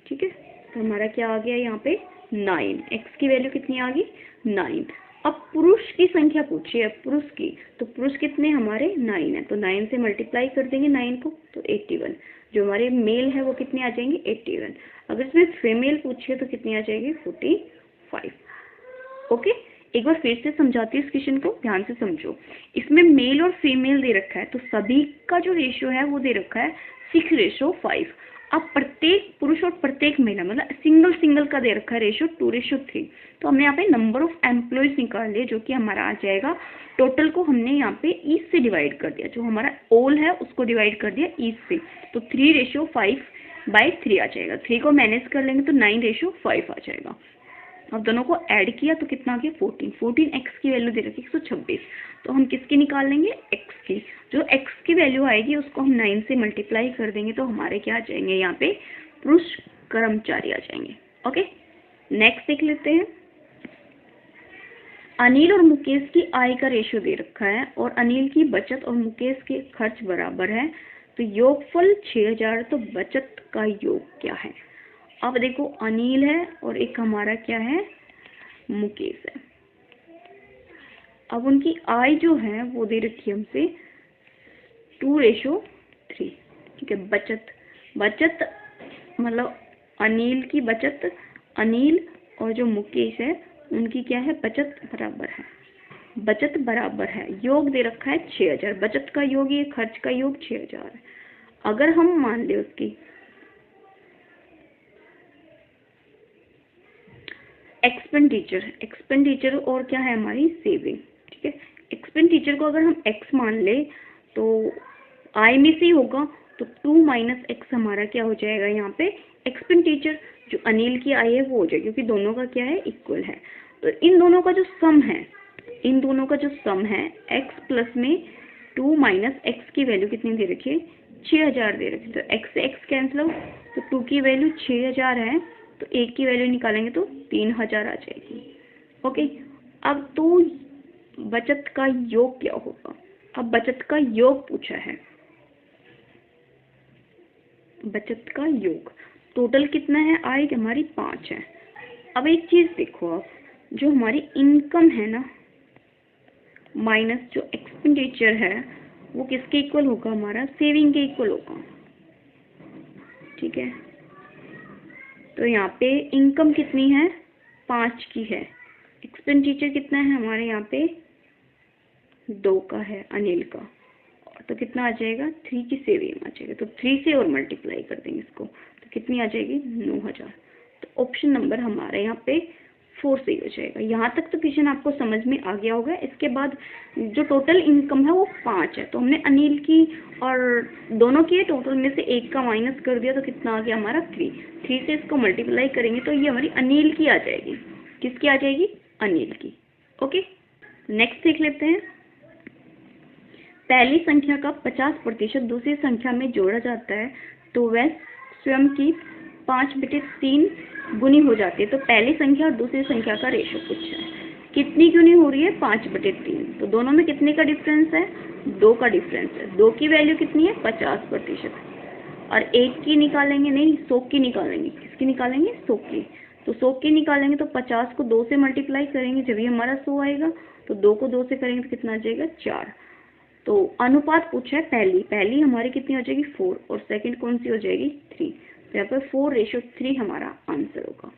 ठीक है, तो हमारा क्या आ गया यहाँ पे 9, x की वैल्यू कितनी आ गई 9। अब पुरुष की संख्या पूछी है, पुरुष की, तो पुरुष कितने हमारे 9 है, तो 9 से मल्टीप्लाई कर देंगे 9 को तो 81, जो हमारे मेल है वो कितने आ जाएंगे 81। अगर इसमें फीमेल पूछी है तो कितनी आ जाएगी 45। ओके, एक बार फिर से समझाती हूँ इस क्वेश्चन को, ध्यान से समझो। इसमें मेल और फीमेल दे रखा है, तो सभी का जो रेशियो है वो दे रखा है 6:5। अब प्रत्येक पुरुष और प्रत्येक महिला मतलब सिंगल का दे रखा है रेशियो 2:3, तो हमने यहाँ पे नंबर ऑफ एम्प्लॉयज निकाल लिए, जो कि हमारा आ जाएगा, टोटल को हमने यहाँ पे ईच से डिवाइड कर दिया, जो हमारा ऑल है उसको डिवाइड कर दिया ईच से, तो 3:5/3 आ जाएगा। 3 को मैनेज कर लेंगे तो 9:5 आ जाएगा। अब दोनों को ऐड किया तो कितना आ गया 14 x की वैल्यू दे रखी 126, तो हम किसकी निकाल लेंगे x की, जो x की वैल्यू आएगी उसको हम 9 से मल्टीप्लाई कर देंगे, तो हमारे क्या आ जाएंगे यहाँ पे पुरुष कर्मचारी आ जाएंगे। ओके, नेक्स्ट देख लेते हैं। अनिल और मुकेश की आय का रेशियो दे रखा है और अनिल की बचत और मुकेश के खर्च बराबर है, तो योगफल 6000, तो बचत का योग क्या है। अब देखो अनिल है और एक हमारा क्या है, मुकेश है। अब उनकी आय जो है वो दे रखी है हमसे 2:3। ठीक है, बचत मतलब अनिल की बचत, अनिल और जो मुकेश है उनकी क्या है, बचत बराबर है, बचत बराबर है। योग दे रखा है 6000, बचत का योग ये खर्च का योग 6000 है। अगर हम मान ले उसकी एक्सपेंडिचर और क्या है हमारी सेविंग। ठीक है, एक्सपेंडिचर को अगर हम एक्स मान ले तो आय में से ही होगा, तो 2 - x हमारा क्या हो जाएगा यहाँ पे, एक्सपेंडिचर। जो अनिल की आय है वो हो जाएगी, क्योंकि दोनों का क्या है, इक्वल है। तो इन दोनों का जो सम है, x प्लस में 2 - x की वैल्यू कितनी दे रखी है, 6000 दे रखी है। तो x से x कैंसिल हो, तो 2 की वैल्यू 6000 है, तो 1 की वैल्यू निकालेंगे तो 3000 आ जाएगी। ओके, अब तो बचत का योग क्या होगा। अब बचत का योग पूछा है, बचत का योग टोटल कितना है, आय हमारी 5 है। अब एक चीज देखो आप, जो हमारी इनकम है ना माइनस जो एक्सपेंडिचर है वो किसके इक्वल होगा, हमारा सेविंग के इक्वल होगा। ठीक है, तो यहाँ पे इनकम कितनी है, 5 की है, एक्सपेंडिचर कितना है हमारे यहाँ पे 2 का है अनिल का, तो कितना आ जाएगा, 3 की सेविंग आ जाएगा। तो 3 से और मल्टीप्लाई कर देंगे इसको, तो कितनी आ जाएगी, 9000। तो ऑप्शन नंबर हमारे यहाँ पे 4 सही हो जाएगा। यहाँ तक तो क्वेश्चन आपको समझ में आ गया होगा। इसके बाद जो टोटल इनकम है वो 5 है, तो हमने अनिल की और दोनों की टोटल में से एक का माइनस कर दिया, तो कितना आ गया हमारा 3 से इसको मल्टीप्लाई करेंगे तो ये हमारी अनिल की आ जाएगी। किसकी आ जाएगी, अनिल की। ओके, नेक्स्ट देख लेते हैं। पहली संख्या का 50% दूसरी संख्या में जोड़ा जाता है तो वह स्वयं की 5/3 गुनी हो जाती है। तो पहली संख्या और दूसरी संख्या का रेशो पूछा है, कितनी गुनी हो रही है, 5/3। तो दोनों में कितने का डिफरेंस है, 2 का डिफरेंस है। 2 की वैल्यू कितनी है, 50%। और 1 की निकालेंगे, नहीं 100 की निकालेंगे। किसकी निकालेंगे, 100 की। तो 100 की निकालेंगे तो 50 को 2 से मल्टीप्लाई करेंगे, जब ही हमारा 100 आएगा। तो 2 को 2 से करेंगे तो कितना आ जाएगा, 4। तो अनुपात पूछा है, पहली हमारी कितनी हो जाएगी, 4, और सेकंड कौन सी हो जाएगी, 3। तो यहाँ पर 4:3 हमारा आंसर होगा।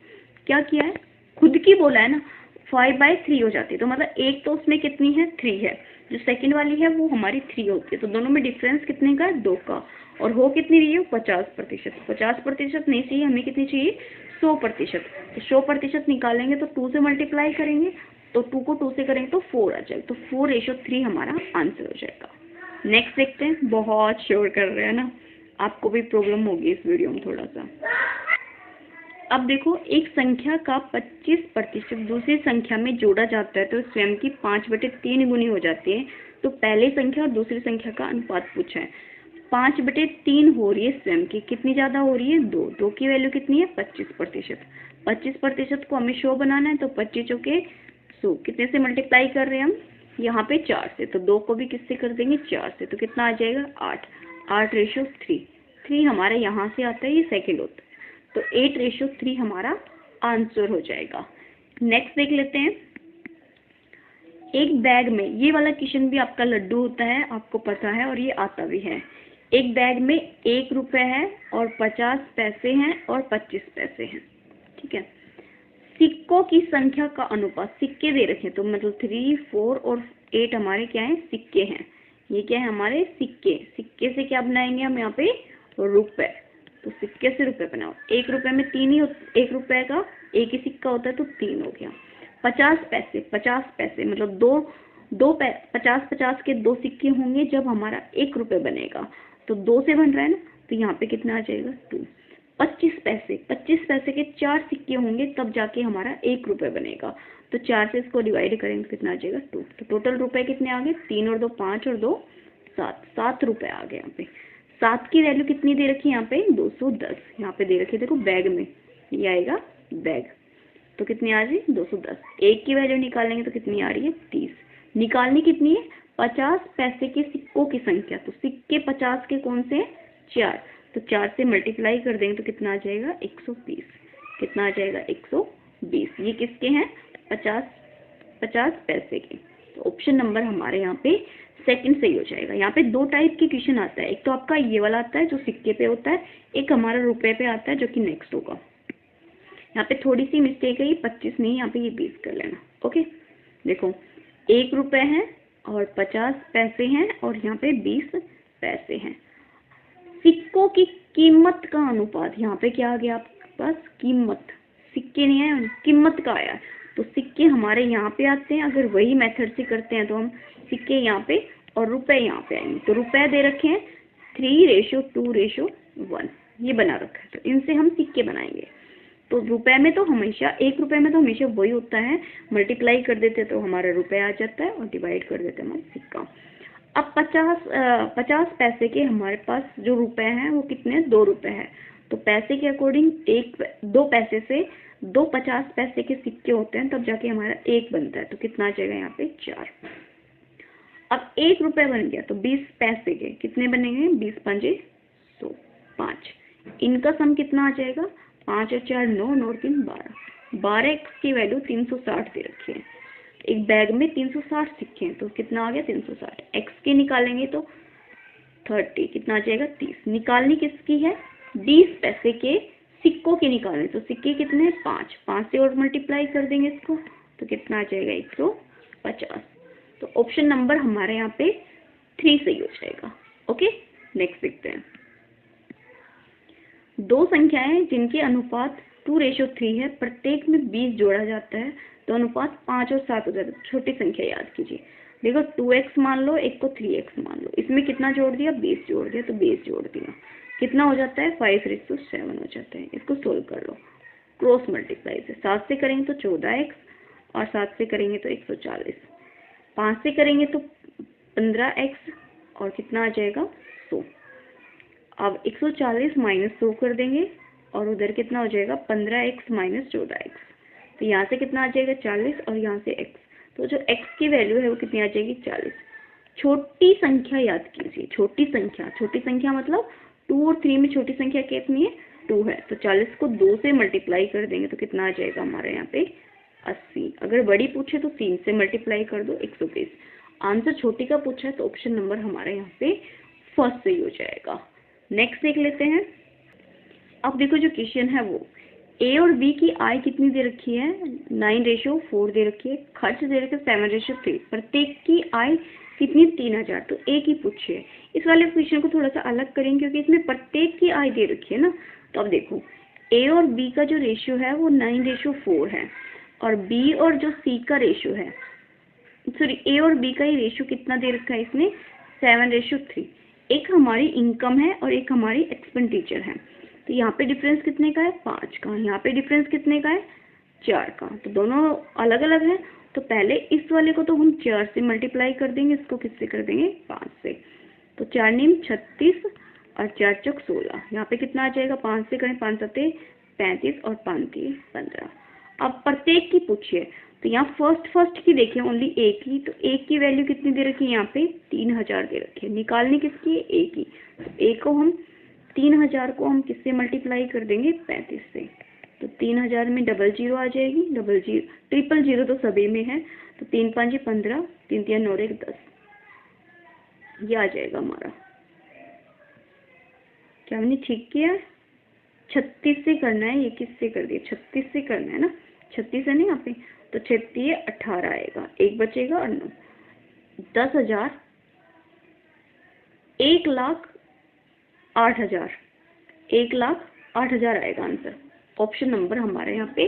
क्या किया है, खुद की बोला है ना, 5/3 हो जाती है, तो मतलब एक तो उसमें कितनी है, 3 है। जो सेकंड वाली है वो हमारी 3 होती है। तो दोनों में डिफरेंस कितने का है, 2 का। और हो कितनी रही है, 50%। 50% नहीं चाहिए, हमें कितनी चाहिए, 100%। तो 100% निकालेंगे तो 2 से मल्टीप्लाई करेंगे, तो 2 को 2 से करेंगे तो 4 आ जाएगा। तो 4:3 हमारा आंसर हो जाएगा। नेक्स्ट देखते हैं। बहुत श्योर कर रहे हैं ना, आपको भी प्रॉब्लम होगी इस वीडियो में थोड़ा सा। अब देखो, एक संख्या का 25% दूसरी संख्या में जोड़ा जाता है तो स्वयं की 5/3 गुनी हो जाती है। तो पहली संख्या और दूसरी संख्या का अनुपात पूछा है। 5/3 हो रही है स्वयं की, कितनी ज्यादा हो रही है, 2। 2 की वैल्यू कितनी है, 25%। 25% को हमें 100 बनाना है, तो 25 चौके 100, कितने से मल्टीप्लाई कर रहे हैं हम, यहाँ पे 4 से। तो 2 को भी किससे कर देंगे, 4 से। तो कितना आ जाएगा, 8। 8:3। 3 हमारे यहाँ से आता है, ये सेकेंड होता है। तो 8:3 हमारा आंसर हो जाएगा। नेक्स्ट देख लेते हैं। एक बैग में, ये वाला क्वेश्चन भी आपका लड्डू होता है, आपको पता है, और ये आता भी है। एक बैग में 1 रुपए है और 50 पैसे हैं और 25 पैसे हैं। ठीक है, सिक्कों की संख्या का अनुपात, सिक्के दे रखे, तो मतलब 3, 4 और 8 हमारे क्या है, सिक्के हैं। ये क्या है, हमारे सिक्के। सिक्के से क्या बनाएंगे हम यहाँ पे, रुपए। तो सिक्के से रुपए बनाओ। 1 रुपए में 3 ही, 1 रुपए का एक ही सिक्का होता है, तो 3 हो गया। 50 पैसे, 50 पैसे मतलब दो 50 के 2 सिक्के होंगे जब हमारा 1 रुपए बनेगा। तो 2 से बन रहा है ना, तो यहाँ पे कितना आ जाएगा, 2। 25 पैसे, 25 पैसे के 4 सिक्के होंगे तब जाके हमारा 1 रुपए बनेगा। तो 4 से इसको डिवाइड करेंगे तो कितना आ जाएगा, 2। तो टोटल रुपए कितने आ गए, 3 और 2 5 और 2 7, 7 रुपए आ गए यहाँ पे। 7 की वैल्यू कितनी दे रखी है यहाँ पे, 210 यहाँ पे दे रखी है, देखो बैग में, ये आएगा बैग। तो कितनी आ रही है 210। एक की वैल्यू निकालेंगे तो कितनी आ रही है 30। निकालनी कितनी है 50 पैसे के सिक्कों की संख्या। तो सिक्के 50 के कौन से हैं 4, तो 4 से मल्टीप्लाई कर देंगे तो कितना आ जाएगा 120। कितना आ जाएगा 120। ये किसके हैं 50 पैसे के। तो ऑप्शन नंबर हमारे यहाँ पे सेकंड सही हो जाएगा। यहाँ पे दो टाइप के क्वेश्चन आता है, एक तो आपका ये वाला आता है जो सिक्के पे होता है, एक हमारा रुपए पे आता है जो कि नेक्स्ट होगा। यहाँ पे थोड़ी सी मिस्टेक है, ये 25 नहीं, यहाँ पे ये 20 कर लेना। ओके, देखो 1 रुपए है और 50 पैसे हैं और यहाँ पे 20 पैसे हैं। सिक्कों की कीमत का अनुपात, यहाँ पे क्या आ गया आपके पास कीमत, सिक्के नहीं है कीमत का आया। तो सिक्के हमारे यहाँ पे आते हैं, अगर वही मेथड से करते हैं तो हम सिक्के यहाँ पे और रुपए यहाँ पे आएंगे। तो रुपए दे रखे हैं 3:2:1, ये बना रखा है, तो इनसे हम सिक्के बनाएंगे। तो रुपए में तो हमेशा 1 रुपए में तो हमेशा वही होता है, मल्टीप्लाई कर देते तो हमारा रुपए आ जाता है और डिवाइड कर देते हैं हमारा सिक्का। अब 50 पैसे के हमारे पास जो रुपए हैं वो कितने 2 रुपए है। तो पैसे के अकॉर्डिंग 2 पैसे से 2 50 पैसे के सिक्के होते हैं, तब जाके हमारा 1 बनता है। तो कितना आ जाएगा यहाँ पे 4। अब 1 रुपए बन गया तो 20 पैसे के कितने बनेंगे 20 पंजे 100, 5। इनका सम कितना आ जाएगा 5 और 4 9, 9 और 3 12। 12x की वैल्यू 360 दे रखी है। एक बैग में 360 सिक्के हैं, तो कितना आ गया 360। x के निकालेंगे तो 30, कितना आ जाएगा 30। निकालनी किसकी है 20 पैसे के सिक्कों की निकालनी। तो सिक्के कितने हैं 5 से और मल्टीप्लाई कर देंगे इसको तो कितना आ जाएगा 150। तो ऑप्शन नंबर हमारे यहाँ पे 3 सही हो जाएगा। ओके, नेक्स्ट देखते हैं। दो संख्याएं जिनके अनुपात 2:3 है, प्रत्येक में 20 जोड़ा जाता है तो अनुपात 5 और 7 हो जाता है। छोटी संख्या याद कीजिए, देखो 2x मान लो, एक को 3x मान लो, इसमें कितना जोड़ दिया 20 जोड़ दिया, तो 20 जोड़ दिया कितना हो जाता है 5:7 हो जाता है। इसको सोल्व कर लो क्रॉस मल्टीप्लाई से। 7 से करेंगे तो 14x और 7 से करेंगे तो 140, 5 से करेंगे तो 15x और कितना आ जाएगा 100। अब 140 माइनस 100 कर देंगे और उधर कितना हो जाएगा 15x माइनस 14x। तो यहाँ से कितना आ जाएगा 40 और यहाँ से x, तो जो x की वैल्यू है वो कितनी आ जाएगी 40। छोटी संख्या याद कीजिए, छोटी संख्या मतलब 2 और 3 में छोटी संख्या कितनी है 2 है। तो 40 को 2 से मल्टीप्लाई कर देंगे तो कितना आ जाएगा हमारे यहाँ पे 80। अगर बड़ी पूछे तो 3 से मल्टीप्लाई कर दो 120। आंसर छोटी का पूछा है तो ऑप्शन नंबर हमारे यहाँ पे फर्स्ट सही हो जाएगा। नेक्स्ट देख लेते हैं। अब देखो जो क्वेश्चन है वो ए और बी की आय कितनी दे रखी है 9:4 दे रखी है, खर्च दे रखे 7:3, प्रत्येक की आय कितनी 3000। तो ए की पूछी है। इस वाले क्वेश्चन को थोड़ा सा अलग करेंगे क्योंकि इसमें प्रत्येक की आय दे रखी है ना। तो अब देखो ए और बी का जो रेशियो है वो 9:4 है और बी और जो सी का रेशियो है, सॉरी ए और बी का ही रेशियो कितना दे रखा है इसने 7:3। एक हमारी इनकम है और एक हमारी एक्सपेंडिचर है। तो यहाँ पे डिफरेंस कितने का है 5 का, यहाँ पे डिफरेंस कितने का है 4 का। तो दोनों अलग अलग है। तो पहले इस वाले को तो हम 4 से मल्टीप्लाई कर देंगे, इसको किससे कर देंगे 5 से। तो 4 9 36 और 4 चौक 16। यहाँ पे कितना आ जाएगा 5 से करें 5 7 35 और 5 3 15। अब प्रत्येक की पूछिए तो यहाँ फर्स्ट की देखिए ओनली एक ही। तो एक की वैल्यू कितनी दे रखी है यहाँ पे 3000 दे रखी है। निकालनी किसकी है एक ही। तो एक को हम 3000 को हम किससे मल्टीप्लाई कर देंगे 35 से। तो 3000 में 00 आ जाएगी, 000 तो सभी में है। तो 3 5 15, 3 3 9 1 10, ये आ जाएगा हमारा। क्या हमने ठीक किया 36 से करना है, ये किससे कर दिया 36 से करना है ना, 36 है ना यहाँ पे। तो 36 18 आएगा, एक बचेगा और 9 10,000 1,08,000 1,08,000 आएगा आंसर। ऑप्शन नंबर हमारे यहाँ पे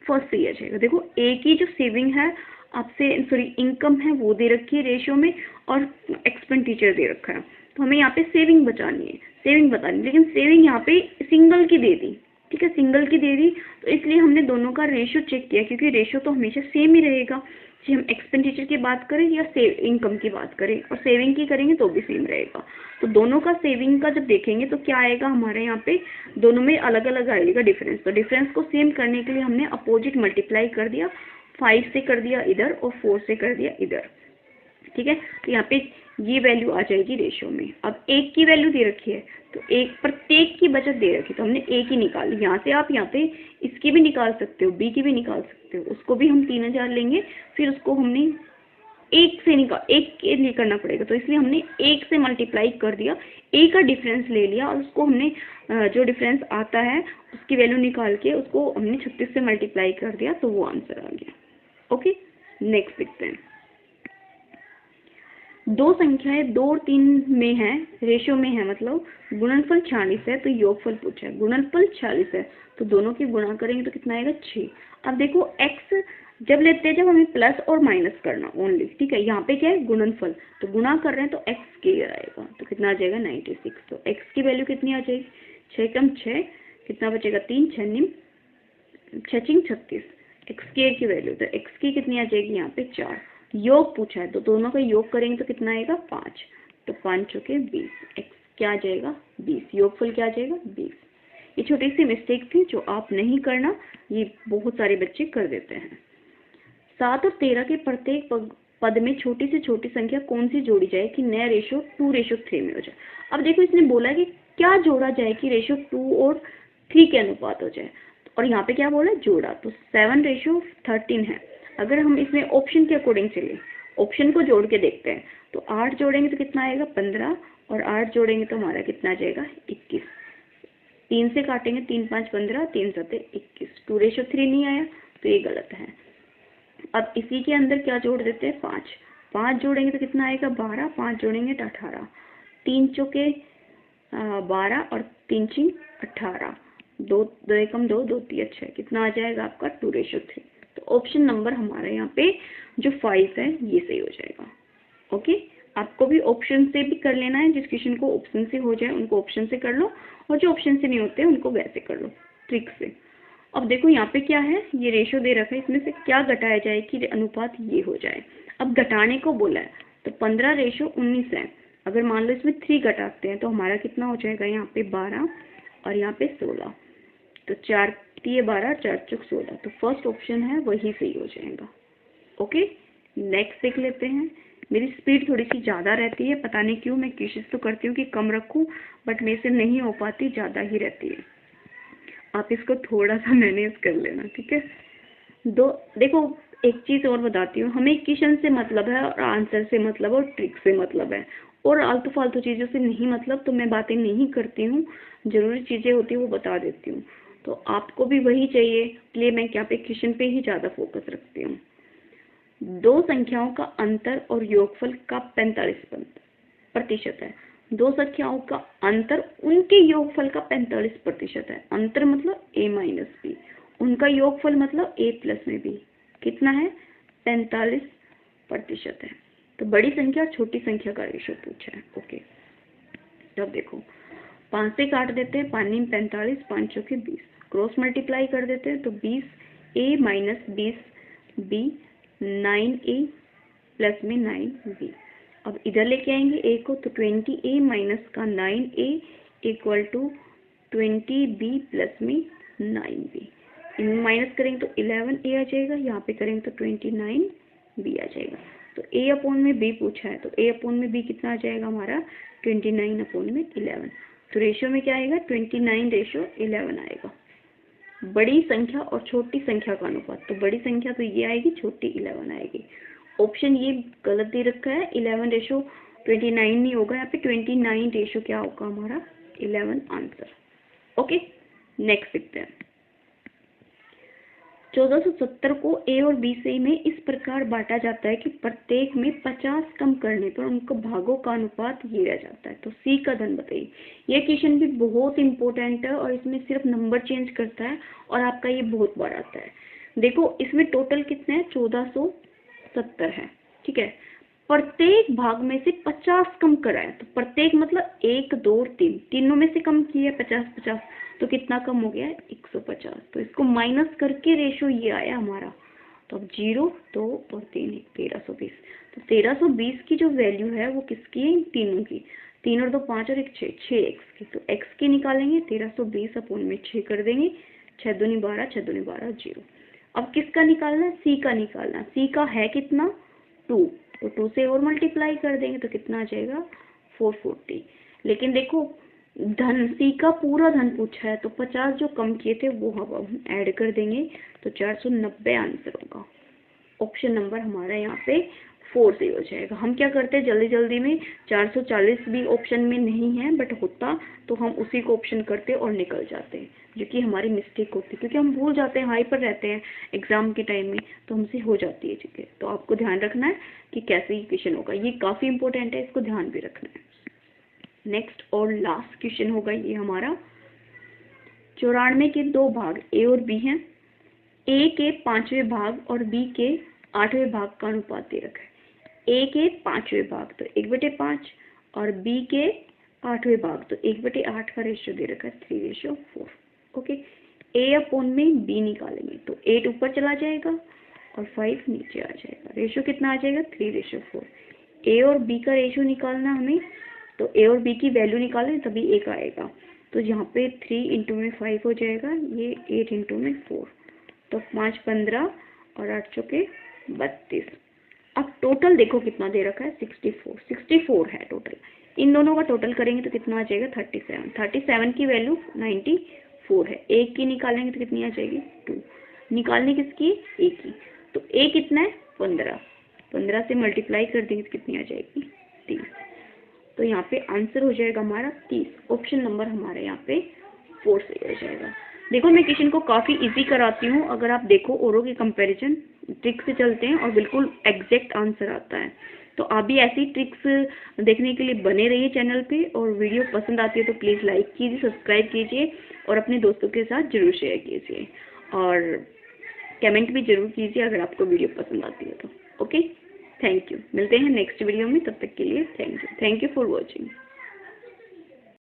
फर्स्ट सही आ जाएगा। देखो एक ही जो सेविंग है आपसे, सॉरी इनकम है वो दे रखी है रेशियो में और एक्सपेंडिचर दे रखा है। तो हमें यहाँ पे सेविंग बचानी है, सेविंग बतानी, लेकिन सेविंग यहाँ पे सिंगल की दे दी, ठीक है, सिंगल की दे दी, तो इसलिए हमने दोनों का रेशो चेक किया, क्योंकि रेशो तो हमेशा सेम ही रहेगा, चाहे हम एक्सपेंडिचर की बात करें या सेव इनकम की बात करें, और सेविंग की करेंगे तो भी सेम रहेगा। तो दोनों का सेविंग का जब देखेंगे तो क्या आएगा हमारे यहाँ पे, दोनों में अलग अलग आएगा डिफरेंस। तो डिफरेंस को सेम करने के लिए हमने अपोजिट मल्टीप्लाई कर दिया, 5 से कर दिया इधर और 4 से कर दिया इधर। ठीक है, तो यहाँ पे ये वैल्यू आ जाएगी रेशो में। अब एक की वैल्यू दे रखी है, तो एक प्रत्येक की बचत दे रखी है, तो हमने एक ही निकाली। यहाँ से आप यहाँ पे इसकी भी निकाल सकते हो, बी की भी निकाल सकते हो, उसको भी हम 3000 लेंगे, फिर उसको हमने एक से एक के लिए करना पड़ेगा, तो इसलिए हमने एक से मल्टीप्लाई कर दिया, ए का डिफरेंस ले लिया और उसको हमने जो डिफरेंस आता है उसकी वैल्यू निकाल के उसको हमने 36 से मल्टीप्लाई कर दिया, तो वो आंसर आ गया। ओके, नेक्स्ट देखते हैं। दो संख्याएं 2 और 3 में है, रेशो में है, मतलब गुणनफल 46 है, तो योगफल पूछा है। गुणनफल 46 है तो दोनों की गुणा करेंगे तो कितना आएगा 6। अब देखो x जब लेते हैं, जब हमें प्लस और माइनस करना ओनली, ठीक है, यहाँ पे क्या है गुणनफल, तो गुणा कर रहे हैं तो x स्क्वायर आएगा, तो कितना आ जाएगा 96। तो x की वैल्यू कितनी आ जाएगी, 6 कम 6 कितना बचेगा 3, 6 निम 6 36, x स्क्वायर की वैल्यू, तो x की कितनी आ जाएगी यहाँ पे 4। योग पूछा है तो दोनों का योग करेंगे तो कितना आएगा 5, तो 5 चौके 20, x क्या आ जाएगा 20, योगफल क्या आ जाएगा 20। ये छोटी सी मिस्टेक थी जो आप नहीं करना, ये बहुत सारे बच्चे कर देते हैं। 7 और 13 के प्रत्येक पद में छोटी से छोटी संख्या कौन सी जोड़ी जाए कि नया रेशो 2:3 में हो जाए। अब देखो इसने बोला कि क्या जोड़ा जाए कि रेशो 2 और 3 के अनुपात हो जाए, और यहाँ पे क्या बोला जोड़ा, तो 7:13 है। अगर हम इसमें ऑप्शन के अकॉर्डिंग चले, ऑप्शन को जोड़ के देखते हैं, तो 8 जोड़ेंगे तो कितना आएगा 15, और 8 जोड़ेंगे तो हमारा कितना आ जाएगा 21। 3 से काटेंगे, 3 5 15, 3 7 21, 2:3 नहीं आया तो ये गलत है। अब इसी के अंदर क्या जोड़ देते हैं 5, 5 जोड़ेंगे तो कितना आएगा 12, 5 जोड़ेंगे तो 18, 3 चौके 12 और 3 6 18, 2 2 एकम 2 2 3 6, कितना आ जाएगा आपका 2:3। तो ऑप्शन नंबर हमारे यहाँ पे जो 5 है ये सही हो जाएगा। ओके, आपको भी ऑप्शन से भी कर लेना है, जिस क्वेश्चन को ऑप्शन से हो जाए उनको ऑप्शन से कर लो, और जो ऑप्शन से नहीं होते उनको वैसे कर लो ट्रिक से। अब देखो यहाँ पे क्या है, ये रेशो दे रखा है, इसमें से क्या घटाया जाए कि अनुपात ये हो जाए। अब घटाने को बोला है तो 15:19 है, अगर मान लो इसमें 3 घटाते हैं तो हमारा कितना हो जाएगा यहाँ पे 12 और यहाँ पे 16, तो 4 3 12 4 चौक 16, तो फर्स्ट ऑप्शन है वही सही हो जाएगा। ओके, नेक्स्ट देख लेते हैं। मेरी स्पीड थोड़ी सी ज़्यादा रहती है, पता नहीं क्यों, मैं कोशिश तो करती हूँ कि कम रखूँ, बट मेरे से नहीं हो पाती, ज़्यादा ही रहती है। आप इसको थोड़ा सा मैनेज कर लेना, ठीक है। देखो एक चीज़ और बताती हूँ, हमें क्वेश्चन से मतलब है और आंसर से मतलब है और ट्रिक से मतलब है, और आलतू फालतू चीज़ों से नहीं मतलब, तो मैं बातें नहीं करती हूँ, ज़रूरी चीज़ें होती हैं वो बता देती हूँ। तो आपको भी वही चाहिए, इसलिए मैं क्या पे क्वेश्चन पे ही ज़्यादा फोकस रखती हूँ। दो संख्याओं का अंतर और योगफल का 45% है। दो संख्याओं का अंतर उनके योगफल का 45% है। अंतर मतलब a माइनस बी, उनका योगफल मतलब a प्लस में b, कितना है 45% है। तो बड़ी संख्या और छोटी संख्या का रेशो पूछा है। ओके, तब देखो 5 से काट देते हैं, 5 में 45, 5 चौके 20, क्रॉस मल्टीप्लाई कर देते हैं तो 20a minus 20b, 9a plus में 9b। अब इधर लेके आएंगे a को, तो 20a माइनस का 9a equal to 20b plus में 9b। इनमें माइनस करेंगे तो 11a आ जाएगा, यहाँ पे करेंगे तो 29b आ जाएगा। तो a अपॉन में b पूछा है, तो a अपॉन में b कितना आ जाएगा हमारा 29 अपॉन में 11। तो रेशियो में क्या आएगा 29:11 आएगा। बड़ी संख्या और छोटी संख्या का अनुपात, तो बड़ी संख्या तो ये आएगी, छोटी 11 आएगी। ऑप्शन ये गलत दे रखा है, 11:29 नहीं होगा, यहाँ पे 29 रेशो क्या होगा हमारा 11 आंसर। ओके, नेक्स्ट देखते हैं। 1470 को ए और बी से में इस प्रकार बांटा जाता है कि प्रत्येक में 50 कम करने पर उनका भागों का अनुपात ये रह जाता है। तो सी का धन बताइए। यह क्वेश्चन भी बहुत इंपॉर्टेंट है और इसमें सिर्फ नंबर चेंज करता है और आपका ये बहुत बार आता है। देखो इसमें टोटल कितने हैं 1470 है, ठीक है। प्रत्येक भाग में से 50 कम कराया, तो प्रत्येक मतलब 1 2 3, तीनों में से कम किया 50-50, तो कितना कम हो गया 150। तो इसको माइनस करके रेशो ये आया हमारा। तो अब 0 2 और 3 1320। तो 1320 की जो वैल्यू है वो किसकी है, तीनों की। 3 और 2 5 और 1 6, 6x की। तो x की निकालेंगे 1320 अपॉन में 6 कर देंगे, 6 दूनी 12, 6 दूनी 12 0। अब किसका निकालना है, c का निकालना। c का है कितना 2, तो 2 से और मल्टीप्लाई कर देंगे तो कितना आ जाएगा 440। लेकिन देखो धन सी का पूरा धन पूछा है, तो 50 जो कम किए थे वो हम ऐड कर देंगे, तो 490 आंसर होगा। ऑप्शन नंबर हमारा यहाँ पे 4 से हो जाएगा। हम क्या करते हैं जल्दी जल्दी में, 440 भी ऑप्शन में नहीं है बट होता तो हम उसी को ऑप्शन करते और निकल जाते हैं, जो कि हमारी मिस्टेक होती है क्योंकि हम भूल जाते हैं, हाई पर रहते हैं एग्जाम के टाइम में, तो हमसे हो जाती है चीज़ें। तो आपको ध्यान रखना है कि कैसे ये क्वेश्चन होगा, ये काफ़ी इंपॉर्टेंट है, इसको ध्यान भी रखना है। नेक्स्ट और लास्ट क्वेश्चन होगा ये हमारा, 94 के 2 भाग ए और बी हैं, ए के 5वें भाग और बी के 8वें भाग का अनुपात दे रखा है। ए के 5वें भाग तो 1/5 और बी के 8वें भाग तो 1/8 का रेशियो दे रखा है 3:4। ओके, ए अपॉन में बी निकालेंगे तो 8 ऊपर चला जाएगा और 5 नीचे आ जाएगा, रेशियो कितना आ जाएगा 3:4। ए और बी का रेशियो निकालना हमें, तो ए और बी की वैल्यू निकालें तभी एक आएगा। तो यहाँ पे 3 इंटू में 5 हो जाएगा, ये 8 इंटू में 4, तो 5 15 और 8 चौके 32। अब टोटल देखो कितना दे रखा है 64 है टोटल। इन दोनों का टोटल करेंगे तो कितना आ जाएगा 37 की वैल्यू 94 है। एक की निकालेंगे तो कितनी आ जाएगी 2, निकालने किसकी ए की, तो ए कितना है 15 से मल्टीप्लाई कर देंगे तो कितनी आ जाएगी 30। तो यहाँ पे आंसर हो जाएगा हमारा 30। ऑप्शन नंबर हमारा यहाँ पे 4 से हो जाएगा। देखो मैं क्वेश्चन को काफ़ी इजी कराती हूँ, अगर आप देखो औरों के कंपैरिजन ट्रिक से चलते हैं और बिल्कुल एग्जैक्ट आंसर आता है। तो आप भी ऐसी ट्रिक्स देखने के लिए बने रहिए चैनल पे, और वीडियो पसंद आती है तो प्लीज़ लाइक कीजिए, सब्सक्राइब कीजिए और अपने दोस्तों के साथ ज़रूर शेयर कीजिए, और कमेंट भी ज़रूर कीजिए अगर आपको वीडियो पसंद आती है तो। ओके, थैंक यू, मिलते हैं नेक्स्ट वीडियो में, तब तक के लिए थैंक यू फॉर वॉचिंग।